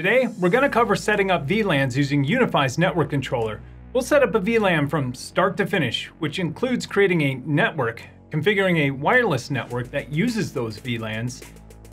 Today, we're going to cover setting up VLANs using UniFi's network controller. We'll set up a VLAN from start to finish, which includes creating a network, configuring a wireless network that uses those VLANs,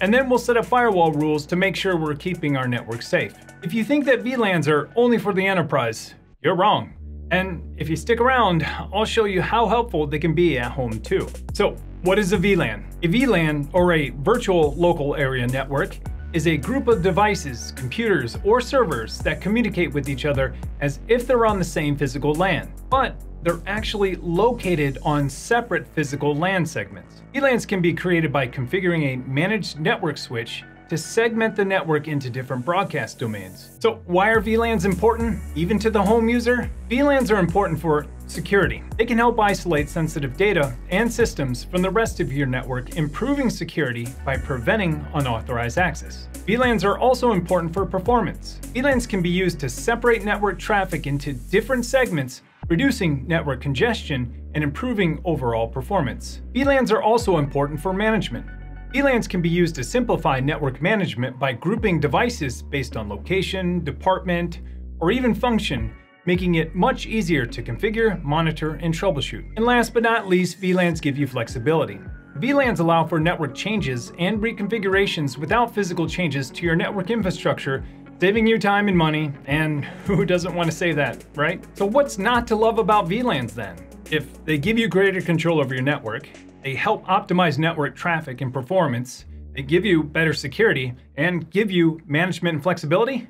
and then we'll set up firewall rules to make sure we're keeping our network safe. If you think that VLANs are only for the enterprise, you're wrong. And if you stick around, I'll show you how helpful they can be at home too. So, what is a VLAN? A VLAN, or a virtual local area network, is a group of devices, computers, or servers that communicate with each other as if they're on the same physical LAN, but they're actually located on separate physical LAN segments. VLANs can be created by configuring a managed network switch to segment the network into different broadcast domains. So why are VLANs important, even to the home user? VLANs are important for security. They can help isolate sensitive data and systems from the rest of your network, improving security by preventing unauthorized access. VLANs are also important for performance. VLANs can be used to separate network traffic into different segments, reducing network congestion and improving overall performance. VLANs are also important for management. VLANs can be used to simplify network management by grouping devices based on location, department, or even function, making it much easier to configure, monitor, and troubleshoot. And last but not least, VLANs give you flexibility. VLANs allow for network changes and reconfigurations without physical changes to your network infrastructure, saving you time and money, and who doesn't want to say that, right? So what's not to love about VLANs then? If they give you greater control over your network, they help optimize network traffic and performance, they give you better security, and give you management and flexibility?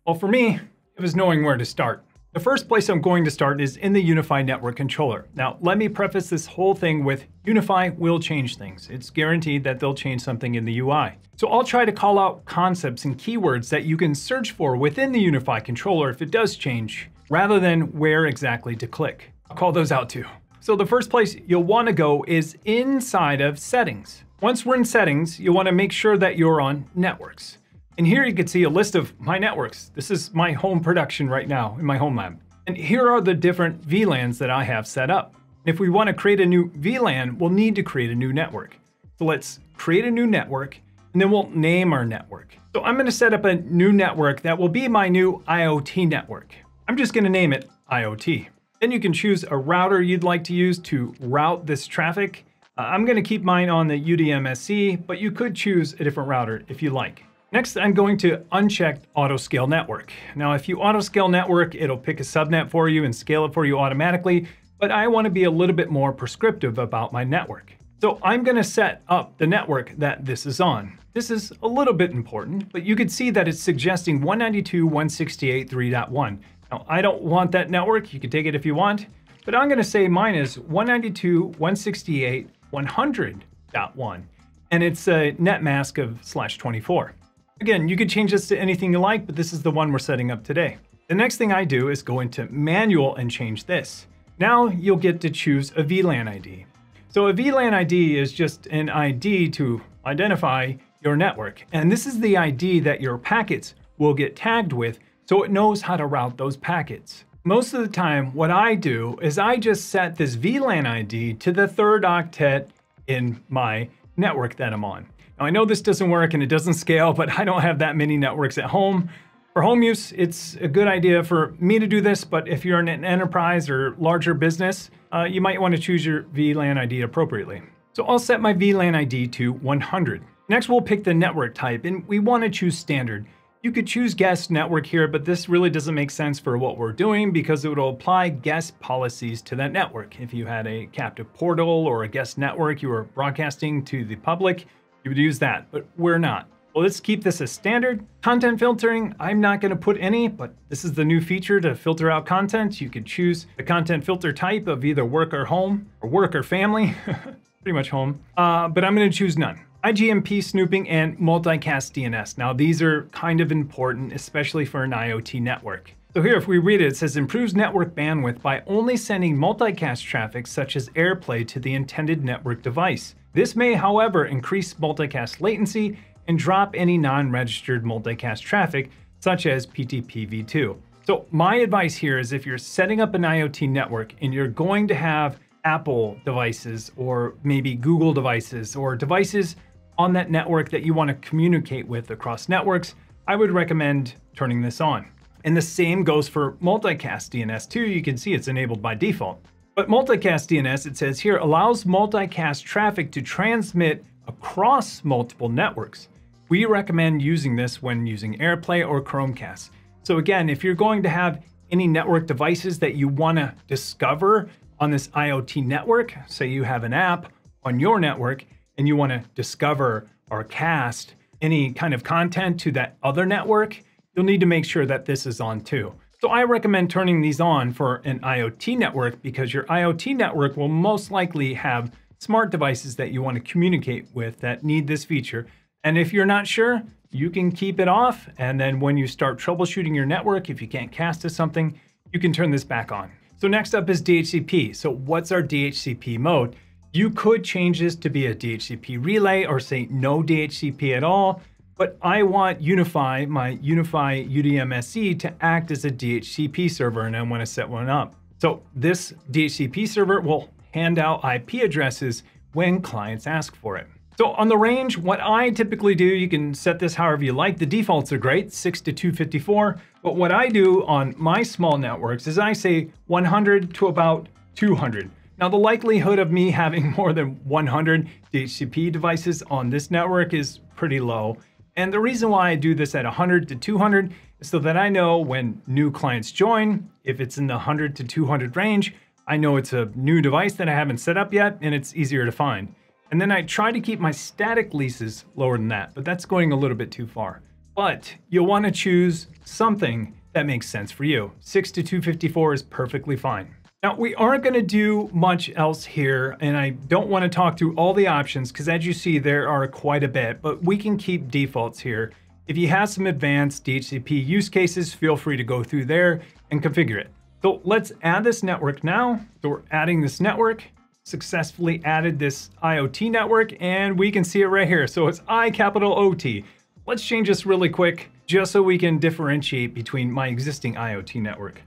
Well, for me, it was knowing where to start. The first place I'm going to start is in the UniFi network controller. Now, let me preface this whole thing with UniFi will change things. It's guaranteed that they'll change something in the UI. So I'll try to call out concepts and keywords that you can search for within the UniFi controller if it does change, rather than where exactly to click. I'll call those out too. So the first place you'll want to go is inside of settings. Once we're in settings, you'll want to make sure that you're on networks. And here you can see a list of my networks. This is my home production right now in my home lab. And here are the different VLANs that I have set up. If we want to create a new VLAN, we'll need to create a new network. So let's create a new network, and then we'll name our network. So I'm going to set up a new network that will be my new IoT network. I'm just going to name it IoT. Then you can choose a router you'd like to use to route this traffic. I'm going to keep mine on the UDMSC, but you could choose a different router if you like. Next, I'm going to uncheck Auto Scale Network. Now, if you auto scale network, it'll pick a subnet for you and scale it for you automatically, but I want to be a little bit more prescriptive about my network. So I'm going to set up the network that this is on. This is a little bit important, but you can see that it's suggesting 192.168.3.1. Now, I don't want that network. You can take it if you want, but I'm going to say mine is 192.168.100.1, and it's a net mask of /24. Again, you could change this to anything you like, but this is the one we're setting up today. The next thing I do is go into manual and change this. Now you'll get to choose a VLAN ID. So a VLAN ID is just an ID to identify your network, and this is the ID that your packets will get tagged with, so it knows how to route those packets. Most of the time, what I do is I just set this VLAN ID to the third octet in my network that I'm on. Now, I know this doesn't work and it doesn't scale, but I don't have that many networks at home. For home use, it's a good idea for me to do this, but if you're in an enterprise or larger business, you might want to choose your VLAN ID appropriately. So I'll set my VLAN ID to 100. Next, we'll pick the network type, and we want to choose standard. You could choose guest network here, but this really doesn't make sense for what we're doing because it will apply guest policies to that network. If you had a captive portal or a guest network you were broadcasting to the public, you would use that, but we're not. Well, let's keep this as standard. Content filtering, I'm not going to put any, but this is the new feature to filter out content. You could choose the content filter type of either work or home, or work or family, pretty much home, but I'm going to choose none. IGMP snooping and multicast DNS. Now these are kind of important, especially for an IoT network. So here, if we read it, it says improves network bandwidth by only sending multicast traffic such as AirPlay to the intended network device. This may, however, increase multicast latency and drop any non-registered multicast traffic such as PTPv2. So my advice here is if you're setting up an IoT network and you're going to have Apple devices or maybe Google devices or devices on that network that you want to communicate with across networks, I would recommend turning this on. And the same goes for multicast DNS too. You can see it's enabled by default. But multicast DNS, it says here, allows multicast traffic to transmit across multiple networks. We recommend using this when using AirPlay or Chromecast. So again, if you're going to have any network devices that you want to discover on this IoT network, say you have an app on your network and you want to discover or cast any kind of content to that other network, you'll need to make sure that this is on too. So I recommend turning these on for an IoT network because your IoT network will most likely have smart devices that you want to communicate with that need this feature. And if you're not sure, you can keep it off. And then when you start troubleshooting your network, if you can't cast to something, you can turn this back on. So next up is DHCP. So what's our DHCP mode? You could change this to be a DHCP relay or say no DHCP at all. But I want UniFi, my UniFi UDM SE, to act as a DHCP server, and I want to set one up. So this DHCP server will hand out IP addresses when clients ask for it. So on the range, what I typically do, you can set this however you like. The defaults are great, 6 to 254. But what I do on my small networks is I say 100 to about 200. Now, the likelihood of me having more than 100 DHCP devices on this network is pretty low. And the reason why I do this at 100 to 200 is so that I know when new clients join, if it's in the 100 to 200 range, I know it's a new device that I haven't set up yet and it's easier to find. And then I try to keep my static leases lower than that, but that's going a little bit too far. But you'll want to choose something that makes sense for you. 6 to 254 is perfectly fine. Now, we aren't going to do much else here, and I don't want to talk through all the options because as you see, there are quite a bit, but we can keep defaults here. If you have some advanced DHCP use cases, feel free to go through there and configure it. So let's add this network now. So we're adding this network, successfully added this IoT network, and we can see it right here. So it's IOT. Let's change this really quick just so we can differentiate between my existing IoT network.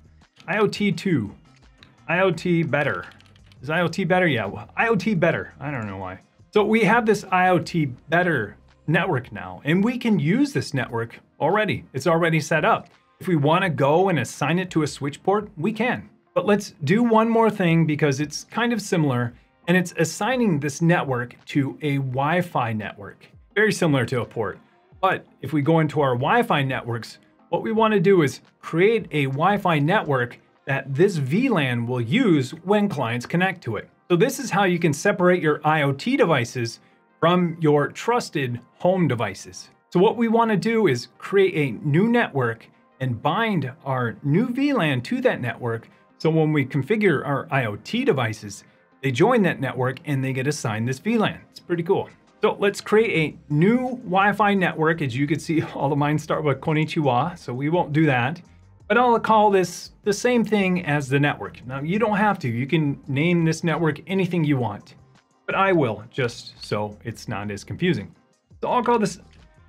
IoT 2. IoT better. Is IoT better? Yeah, well, IoT better. I don't know why. So we have this IoT better network now, and we can use this network already. It's already set up. If we want to go and assign it to a switch port, we can. But let's do one more thing because it's kind of similar, and it's assigning this network to a Wi-Fi network. Very similar to a port. But if we go into our Wi-Fi networks, what we want to do is create a Wi-Fi network that this VLAN will use when clients connect to it. So this is how you can separate your IoT devices from your trusted home devices. So what we want to do is create a new network and bind our new VLAN to that network. So when we configure our IoT devices, they join that network and they get assigned this VLAN. It's pretty cool. So let's create a new Wi-Fi network. As you can see, all of mine start with Konnichiwa, so we won't do that. But I'll call this the same thing as the network. Now, you don't have to. You can name this network anything you want. But I will, just so it's not as confusing. So I'll call this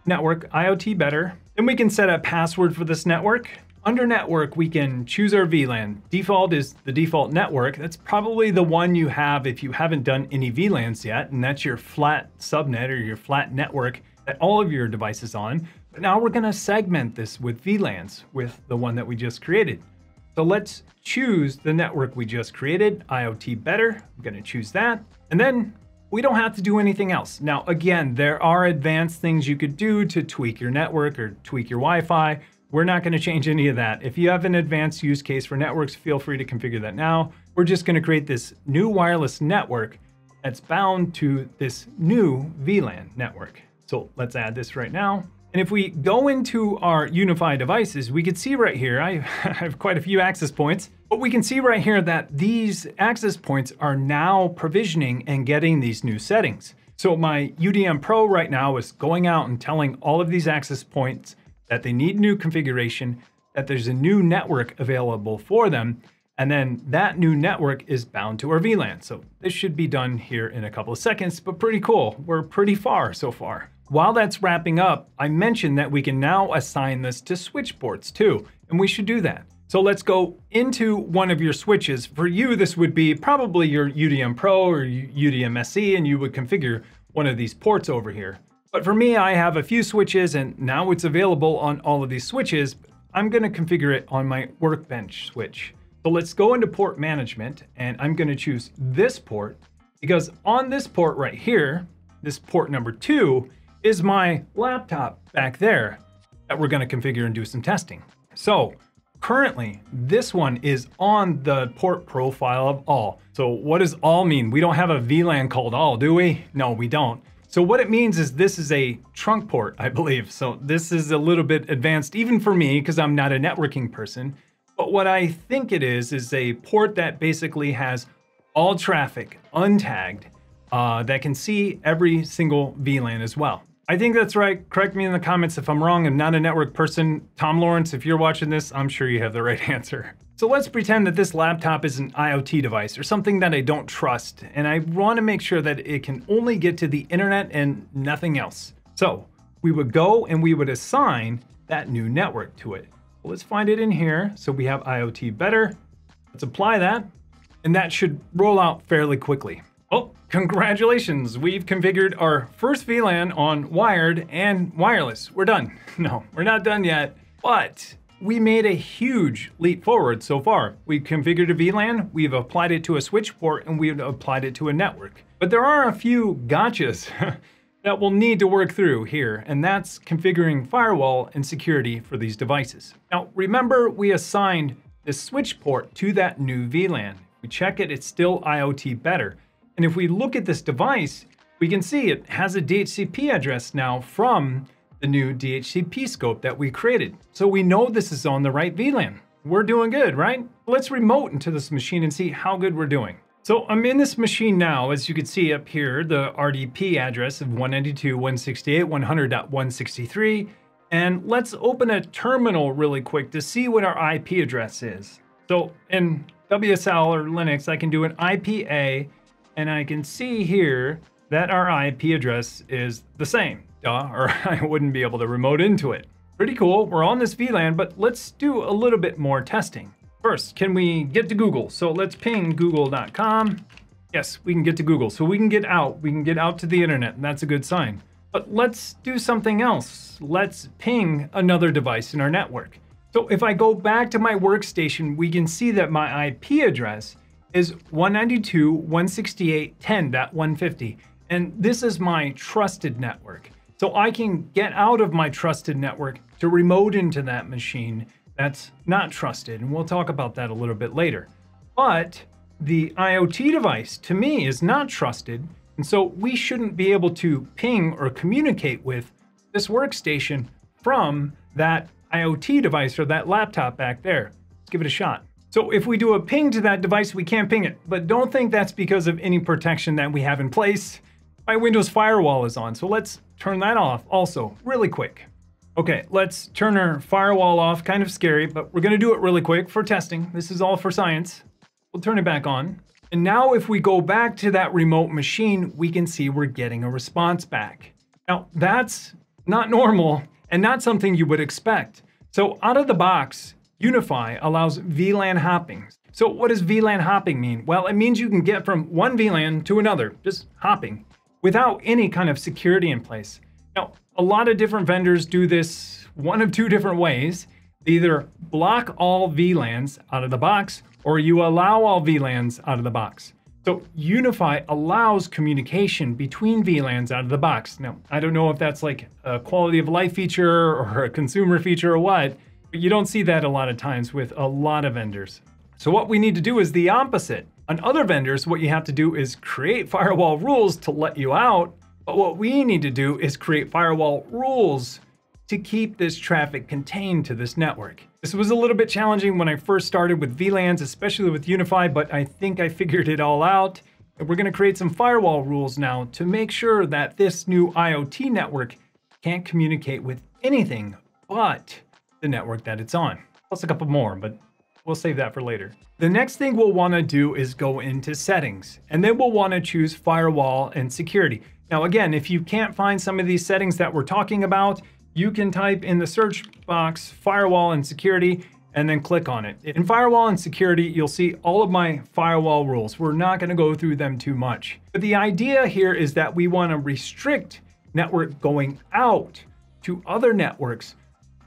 network IoT better. Then we can set a password for this network. Under network, we can choose our VLAN. Default is the default network. That's probably the one you have if you haven't done any VLANs yet, and that's your flat subnet or your flat network that all of your devices on. But now we're going to segment this with VLANs with the one that we just created. So let's choose the network we just created, IoT better. I'm going to choose that. And then we don't have to do anything else. Now, again, there are advanced things you could do to tweak your network or tweak your Wi-Fi. We're not going to change any of that. If you have an advanced use case for networks, feel free to configure that now. We're just going to create this new wireless network that's bound to this new VLAN network. So let's add this right now. And if we go into our UniFi devices, we can see right here, I have quite a few access points, but we can see right here that these access points are now provisioning and getting these new settings. So my UDM Pro right now is going out and telling all of these access points that they need new configuration, that there's a new network available for them, and then that new network is bound to our VLAN. So this should be done here in a couple of seconds, but pretty cool. We're pretty far so far. While that's wrapping up, I mentioned that we can now assign this to switch ports too, and we should do that. So let's go into one of your switches. For you, this would be probably your UDM Pro or UDM SE, and you would configure one of these ports over here. But for me, I have a few switches and now it's available on all of these switches. I'm going to configure it on my Workbench switch. So let's go into port management and I'm going to choose this port because on this port right here, this port number 2 is my laptop back there that we're going to configure and do some testing. So currently, this one is on the port profile of all. So what does all mean? We don't have a VLAN called all, do we? No, we don't. So what it means is this is a trunk port, I believe. So this is a little bit advanced, even for me, because I'm not a networking person. But what I think it is a port that basically has all traffic untagged that can see every single VLAN as well. I think that's right. Correct me in the comments if I'm wrong. I'm not a network person. Tom Lawrence, if you're watching this, I'm sure you have the right answer. So let's pretend that this laptop is an IoT device or something that I don't trust, and I want to make sure that it can only get to the internet and nothing else. So we would go and we would assign that new network to it. Well, let's find it in here. So we have IoT better. Let's apply that, and that should roll out fairly quickly. Oh, congratulations. We've configured our first VLAN on wired and wireless. We're done. No, we're not done yet, but we made a huge leap forward so far. We configured a VLAN, we've applied it to a switch port, and we've applied it to a network. But there are a few gotchas that we'll need to work through here, and that's configuring firewall and security for these devices. Now, remember we assigned this switch port to that new VLAN. We check it, it's still IoT better. And if we look at this device, we can see it has a DHCP address now from the new DHCP scope that we created. So we know this is on the right VLAN. We're doing good, right? Let's remote into this machine and see how good we're doing. So I'm in this machine now, as you can see up here, the RDP address of 192.168.100.163. And let's open a terminal really quick to see what our IP address is. So in WSL or Linux, I can do an IPA, and I can see here that our IP address is the same. Or I wouldn't be able to remote into it. Pretty cool. We're on this VLAN, but let's do a little bit more testing. First, can we get to Google? So let's ping google.com. Yes, we can get to Google. So we can get out. We can get out to the internet, and that's a good sign. But let's do something else. Let's ping another device in our network. So if I go back to my workstation, we can see that my IP address is 192.168.10.150. And this is my trusted network. So I can get out of my trusted network to remote into that machine that's not trusted. And we'll talk about that a little bit later. But the IoT device, to me, is not trusted. And so we shouldn't be able to ping or communicate with this workstation from that IoT device or that laptop back there. Let's give it a shot. So if we do a ping to that device, we can't ping it. But don't think that's because of any protection that we have in place. My Windows firewall is on, so let's turn that off also really quick. Okay, let's turn our firewall off. Kind of scary, but we're going to do it really quick for testing. This is all for science. We'll turn it back on. And now if we go back to that remote machine, we can see we're getting a response back. Now, that's not normal and not something you would expect. So out of the box, UniFi allows VLAN hopping. So what does VLAN hopping mean? Well, it means you can get from one VLAN to another, just hopping, without any kind of security in place. Now, a lot of different vendors do this one of two different ways. They either block all VLANs out of the box, or you allow all VLANs out of the box. So UniFi allows communication between VLANs out of the box. Now, I don't know if that's like a quality of life feature or a consumer feature or what, but you don't see that a lot of times with a lot of vendors. So what we need to do is the opposite. On other vendors, what you have to do is create firewall rules to let you out. But what we need to do is create firewall rules to keep this traffic contained to this network. This was a little bit challenging when I first started with VLANs, especially with UniFi, but I think I figured it all out. And we're going to create some firewall rules now to make sure that this new IoT network can't communicate with anything but the network that it's on. Plus a couple more, but we'll save that for later. The next thing we'll want to do is go into settings, and then we'll want to choose firewall and security. Now, again, if you can't find some of these settings that we're talking about, you can type in the search box firewall and security and then click on it. In firewall and security, you'll see all of my firewall rules. We're not going to go through them too much. But the idea here is that we want to restrict network going out to other networks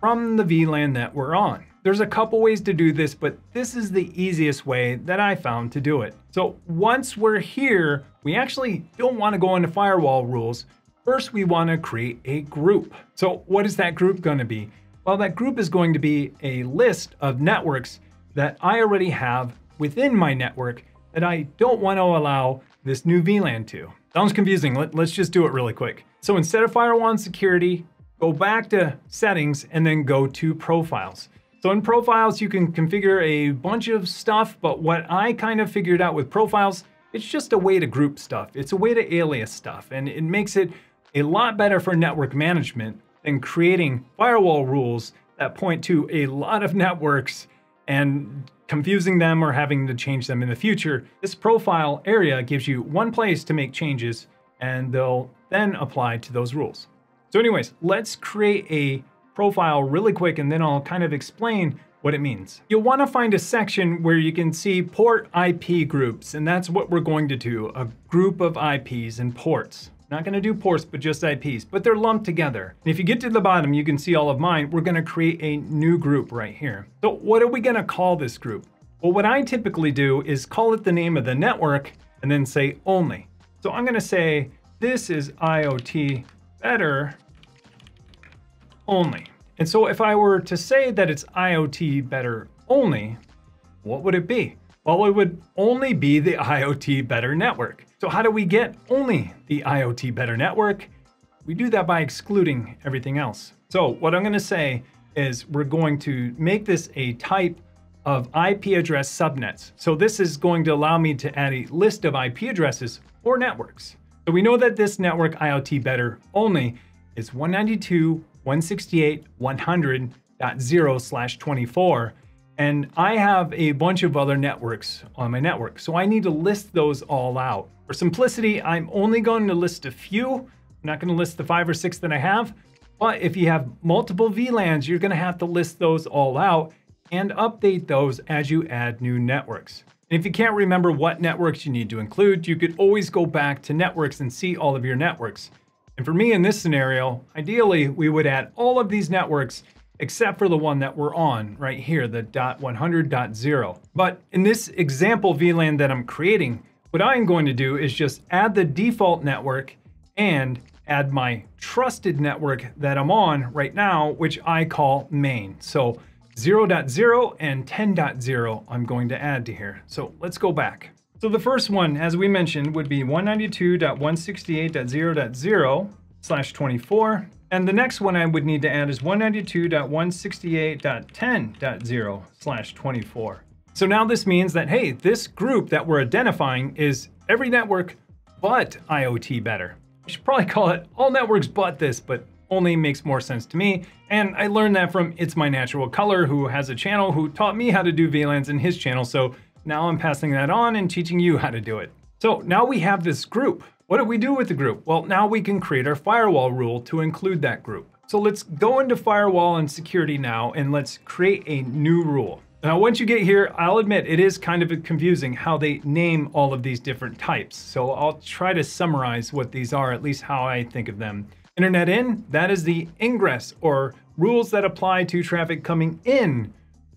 from the VLAN that we're on. There's a couple ways to do this, but this is the easiest way that I found to do it. So once we're here, we actually don't want to go into firewall rules. First, we want to create a group. So what is that group going to be? Well, that group is going to be a list of networks that I already have within my network that I don't want to allow this new VLAN to. Sounds confusing. Let's just do it really quick. So instead of firewall and security, go back to settings and then go to profiles. So in profiles, you can configure a bunch of stuff, but what I kind of figured out with profiles, it's just a way to group stuff. It's a way to alias stuff, and it makes it a lot better for network management than creating firewall rules that point to a lot of networks and confusing them or having to change them in the future. This profile area gives you one place to make changes, and they'll then apply to those rules. So anyways, let's create a profile really quick, and then I'll kind of explain what it means. You'll want to find a section where you can see port IP groups, and that's what we're going to do, a group of IPs and ports. Not going to do ports, but just IPs, but they're lumped together. And if you get to the bottom, you can see all of mine. We're going to create a new group right here. So what are we going to call this group? Well, what I typically do is call it the name of the network and then say only. So I'm going to say, this is IoT Better only. And so if I were to say that it's IoT Better only, what would it be? Well, it would only be the IoT Better network. So how do we get only the IoT Better network? We do that by excluding everything else. So what I'm going to say is we're going to make this a type of IP address subnets. So this is going to allow me to add a list of IP addresses for networks. So we know that this network IoT Better only is 192.168.100.0/24. And I have a bunch of other networks on my network. So I need to list those all out. For simplicity, I'm only going to list a few. I'm not going to list the 5 or 6 that I have. But if you have multiple VLANs, you're going to have to list those all out and update those as you add new networks. And if you can't remember what networks you need to include, you could always go back to networks and see all of your networks. And for me in this scenario, ideally, we would add all of these networks except for the one that we're on right here, the .100.0. But in this example VLAN that I'm creating, what I'm going to do is just add the default network and add my trusted network that I'm on right now, which I call main. So 0.0 and 10.0 I'm going to add to here. So let's go back. So the first one, as we mentioned, would be 192.168.0.0/24. And the next one I would need to add is 192.168.10.0/24. So now this means that, hey, this group that we're identifying is every network but IoT Better. I should probably call it all networks but this, but only makes more sense to me. And I learned that from It's My Natural Color, who has a channel who taught me how to do VLANs in his channel. So now I'm passing that on and teaching you how to do it. So now we have this group. What do we do with the group? Well, now we can create our firewall rule to include that group. So let's go into firewall and security now, and let's create a new rule. Now, once you get here, I'll admit it is kind of confusing how they name all of these different types. So I'll try to summarize what these are, at least how I think of them. Internet in, that is the ingress or rules that apply to traffic coming in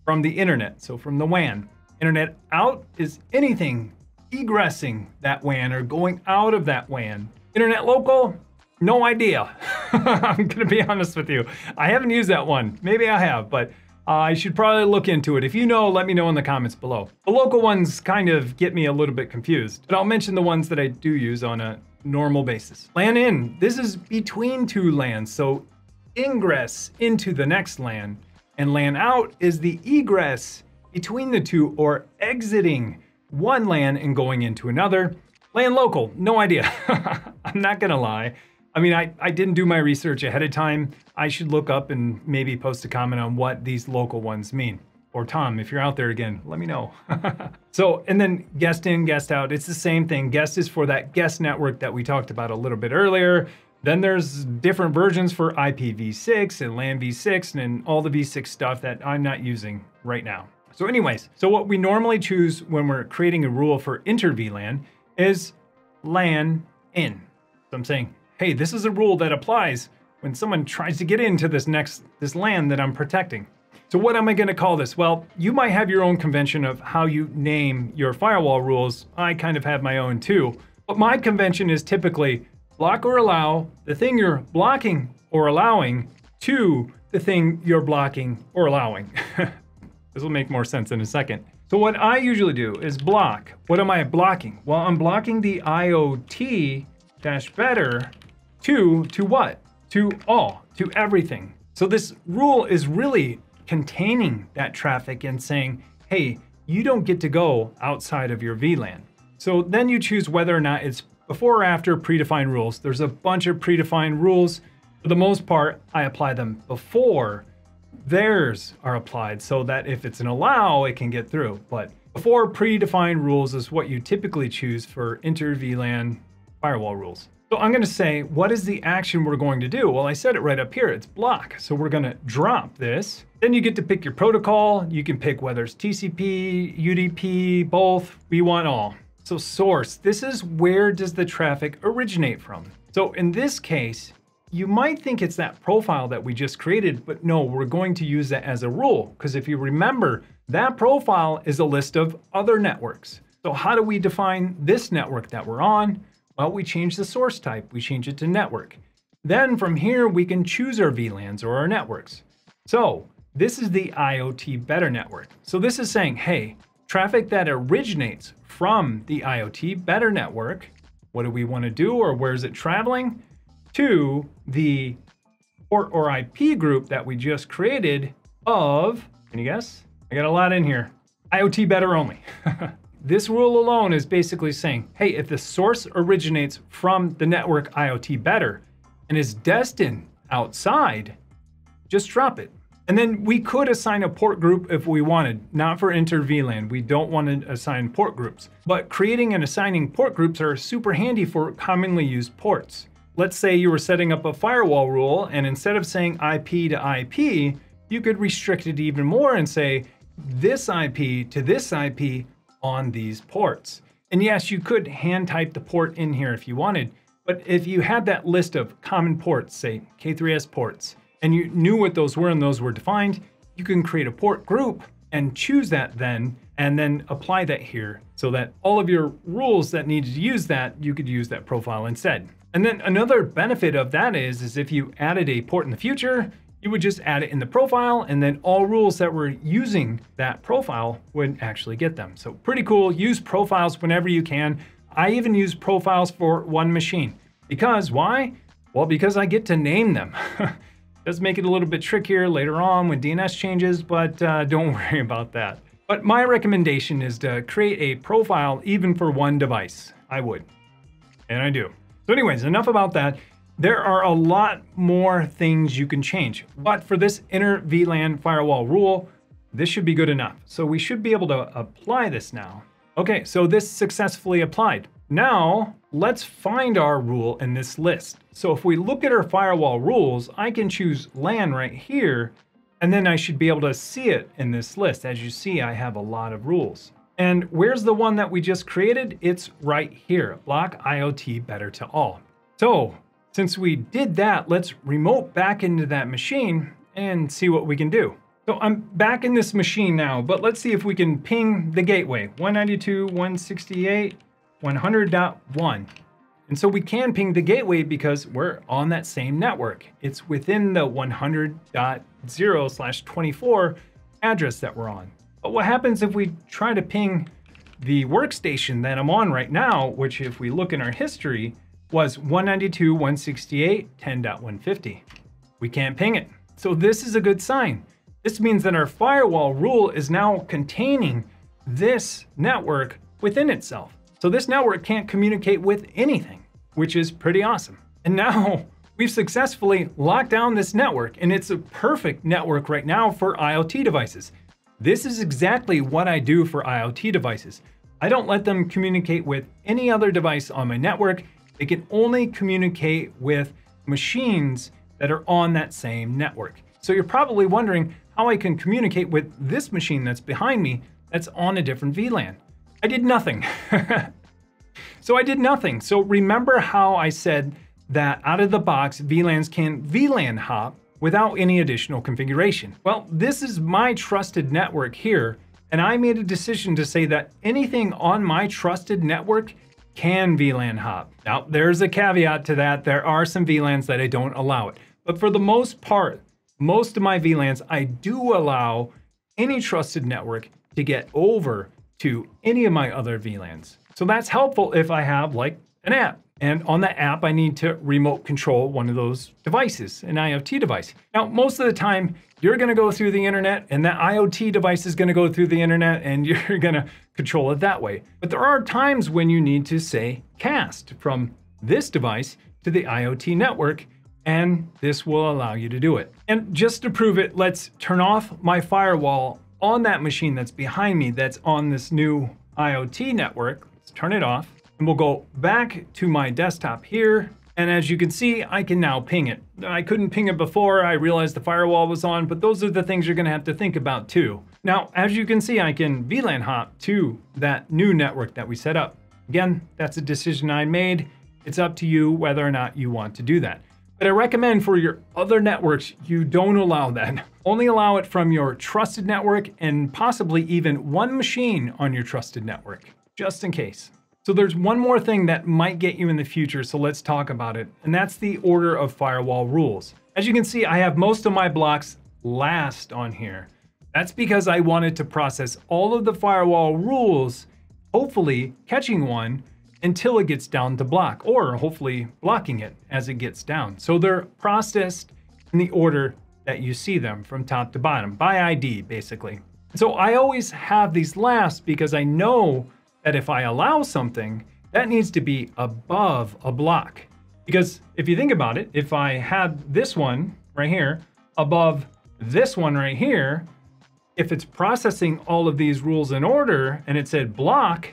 from the internet, so from the WAN. Internet out is anything egressing that WAN or going out of that WAN. Internet local, no idea. I'm gonna be honest with you. I haven't used that one. Maybe I have, but I should probably look into it. If you know, let me know in the comments below. The local ones kind of get me a little bit confused, but I'll mention the ones that I do use on a normal basis. LAN in, this is between two LANs, so ingress into the next LAN. And LAN out is the egress between the two, or exiting one LAN and going into another. LAN local, no idea. I'm not gonna lie. I mean, I didn't do my research ahead of time. I should look up and maybe post a comment on what these local ones mean. Or Tom, if you're out there again, let me know. So, and then guest in, guest out, it's the same thing. Guest is for that guest network that we talked about a little bit earlier. Then there's different versions for IPv6 and LAN v6 and all the v6 stuff that I'm not using right now. So anyways, so what we normally choose when we're creating a rule for inter VLAN is LAN in. So I'm saying, hey, this is a rule that applies when someone tries to get into this land that I'm protecting. So what am I going to call this? Well, you might have your own convention of how you name your firewall rules. I kind of have my own too. But my convention is typically block or allow the thing you're blocking or allowing to the thing you're blocking or allowing. This will make more sense in a second. So what I usually do is block. What am I blocking? Well, I'm blocking the IoT-better to what? To all, to everything. So this rule is really containing that traffic and saying, hey, you don't get to go outside of your VLAN. So then you choose whether or not it's before or after predefined rules. There's a bunch of predefined rules. For the most part, I apply them before theirs are applied so that if it's an allow, it can get through. But before predefined rules is what you typically choose for inter-VLAN firewall rules. So I'm going to say, what is the action we're going to do? Well, I said it right up here, it's block. So we're going to drop this. Then you get to pick your protocol. You can pick whether it's TCP, UDP, both. We want all. So source, this is where does the traffic originate from? So in this case, you might think it's that profile that we just created, but no, we're going to use that as a rule. Because if you remember, that profile is a list of other networks. So how do we define this network that we're on? Well, we change the source type. We change it to network. Then from here, we can choose our VLANs or our networks. So this is the IoT better network. So this is saying, hey, traffic that originates from the IoT better network, what do we want to do or where is it traveling? To the port or IP group that we just created of, can you guess? I got a lot in here. IoT better only. This rule alone is basically saying, hey, if the source originates from the network IoT better and is destined outside, just drop it. And then we could assign a port group if we wanted, not for inter-VLAN. We don't want to assign port groups. But creating and assigning port groups are super handy for commonly used ports. Let's say you were setting up a firewall rule, and instead of saying IP to IP, you could restrict it even more and say this IP to this IP on these ports. And yes, you could hand type the port in here if you wanted, but if you had that list of common ports, say K3S ports, and you knew what those were and those were defined, you can create a port group and choose that then, and then apply that here so that all of your rules that needed to use that, you could use that profile instead. And then another benefit of that is if you added a port in the future, you would just add it in the profile, and then all rules that were using that profile would actually get them. So pretty cool. Use profiles whenever you can. I even use profiles for one machine. Because why? Well, because I get to name them. Does make it a little bit trickier later on when DNS changes, but don't worry about that. But my recommendation is to create a profile even for one device. I would, and I do. So anyways, enough about that. There are a lot more things you can change, but for this inter-VLAN firewall rule, this should be good enough. So we should be able to apply this now. Okay, so this successfully applied. Now, let's find our rule in this list. So if we look at our firewall rules, I can choose LAN right here, and then I should be able to see it in this list. As you see, I have a lot of rules. And where's the one that we just created? It's right here, block IoT better to all. So since we did that, let's remote back into that machine and see what we can do. So I'm back in this machine now, but let's see if we can ping the gateway, 192.168.100.1. And so we can ping the gateway because we're on that same network. It's within the 100.0/24 address that we're on. But what happens if we try to ping the workstation that I'm on right now, which if we look in our history, was 192.168.10.150. We can't ping it. So this is a good sign. This means that our firewall rule is now containing this network within itself. So this network can't communicate with anything, which is pretty awesome. And now we've successfully locked down this network, and it's a perfect network right now for IoT devices. This is exactly what I do for IoT devices. I don't let them communicate with any other device on my network. They can only communicate with machines that are on that same network. So you're probably wondering how I can communicate with this machine that's behind me that's on a different VLAN. I did nothing. So I did nothing. So remember how I said that out of the box, VLANs can VLAN hop without any additional configuration. Well, this is my trusted network here, and I made a decision to say that anything on my trusted network can VLAN hop. Now, there's a caveat to that. There are some VLANs that I don't allow it. But for the most part, most of my VLANs, I do allow any trusted network to get over to any of my other VLANs. So that's helpful if I have like an app. And on the app, I need to remote control one of those devices, an IoT device. Now, most of the time, you're going to go through the internet, and that IoT device is going to go through the internet, and you're going to control it that way. But there are times when you need to, say, cast from this device to the IoT network, and this will allow you to do it. And just to prove it, let's turn off my firewall on that machine that's behind me that's on this new IoT network. Let's turn it off. And we'll go back to my desktop here. And as you can see, I can now ping it. I couldn't ping it before. I realized the firewall was on, but those are the things you're gonna have to think about too. Now, as you can see, I can VLAN hop to that new network that we set up. Again, that's a decision I made. It's up to you whether or not you want to do that. But I recommend for your other networks, you don't allow that. Only allow it from your trusted network and possibly even one machine on your trusted network, just in case. So there's one more thing that might get you in the future, so let's talk about it, and that's the order of firewall rules. As you can see, I have most of my blocks last on here. That's because I wanted to process all of the firewall rules, hopefully catching one until it gets down to block, or hopefully blocking it as it gets down. So they're processed in the order that you see them from top to bottom, by ID, basically. So I always have these last because I know that if I allow something, that needs to be above a block. Because if you think about it, if I had this one right here above this one right here, if it's processing all of these rules in order and it said block,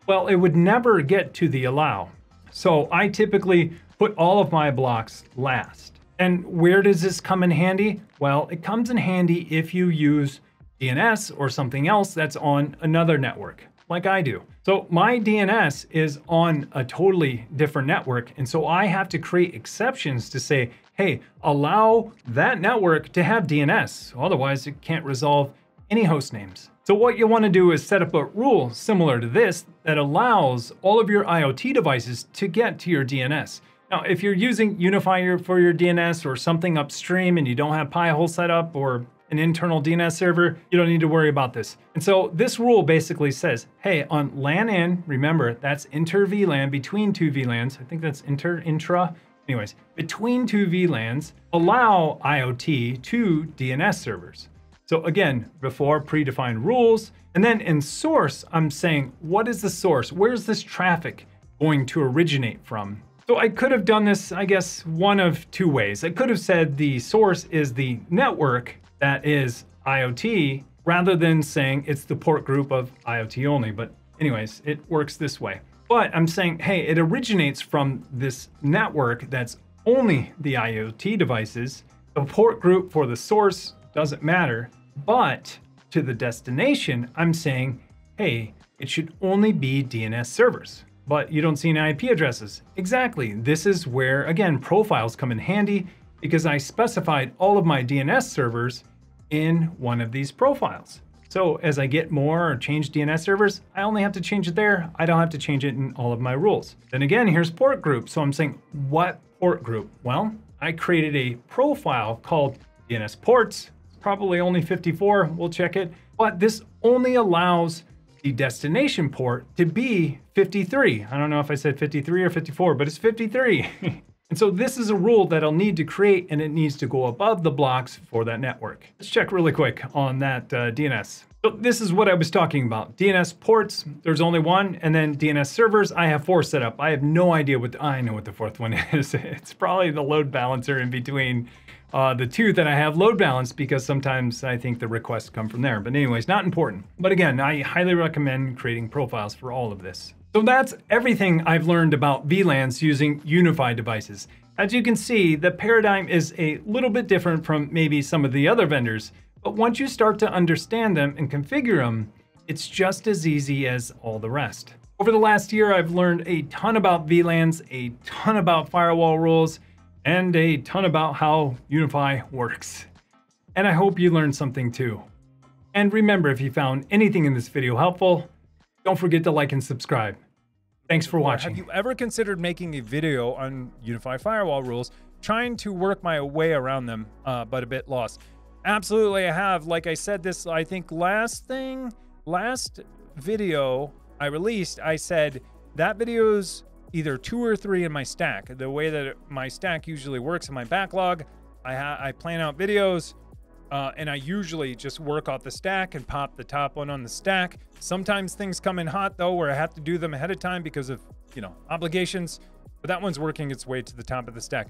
well, it would never get to the allow. So I typically put all of my blocks last. And where does this come in handy? Well, it comes in handy if you use DNS or something else that's on another network, like I do. So my DNS is on a totally different network. And so I have to create exceptions to say, hey, allow that network to have DNS. Otherwise, it can't resolve any host names. So what you want to do is set up a rule similar to this that allows all of your IoT devices to get to your DNS. Now, if you're using UniFi for your DNS or something upstream and you don't have Pi-hole set up or an internal DNS server, you don't need to worry about this. And so this rule basically says, hey, on LAN in, remember that's inter VLAN, between two VLANs. I think that's intra. Anyways, between two VLANs, allow IoT to DNS servers. So again, before predefined rules, and then in source, I'm saying, what is the source? Where's this traffic going to originate from? So I could have done this, I guess, one of two ways. I could have said the source is the network that is IoT, rather than saying it's the port group of IoT only. But anyways, it works this way. But I'm saying, hey, it originates from this network that's only the IoT devices. The port group for the source doesn't matter. But to the destination, I'm saying, hey, it should only be DNS servers. But you don't see any IP addresses. Exactly. This is where, again, profiles come in handy because I specified all of my DNS servers in one of these profiles. So as I get more or change DNS servers, I only have to change it there. I don't have to change it in all of my rules. Then again, here's port group. So I'm saying, what port group? Well, I created a profile called DNS ports. Probably only 54, we'll check it. But this only allows the destination port to be 53. I don't know if I said 53 or 54, but it's 53. And so this is a rule that I'll need to create, and it needs to go above the blocks for that network. Let's check really quick on that DNS. So this is what I was talking about. DNS ports, there's only one, and then DNS servers, I have 4 set up. I have no idea I know what the 4th one is. It's probably the load balancer in between the 2 that I have load balanced, because sometimes I think the requests come from there. But anyways, not important. But again, I highly recommend creating profiles for all of this. So that's everything I've learned about VLANs using UniFi devices. As you can see, the paradigm is a little bit different from maybe some of the other vendors, but once you start to understand them and configure them, it's just as easy as all the rest. Over the last year, I've learned a ton about VLANs, a ton about firewall rules, and a ton about how UniFi works. And I hope you learned something too. And remember, if you found anything in this video helpful, don't forget to like and subscribe. Thanks for watching. Have you ever considered making a video on UniFi firewall rules, trying to work my way around them, but a bit lost? Absolutely, I have. Like I said, this, I think last video I released, I said that video's either 2 or 3 in my stack. The way that my stack usually works in my backlog, I plan out videos, and I usually just work off the stack and pop the top one on the stack. Sometimes things come in hot though, where I have to do them ahead of time because of, obligations, but that one's working its way to the top of the stack.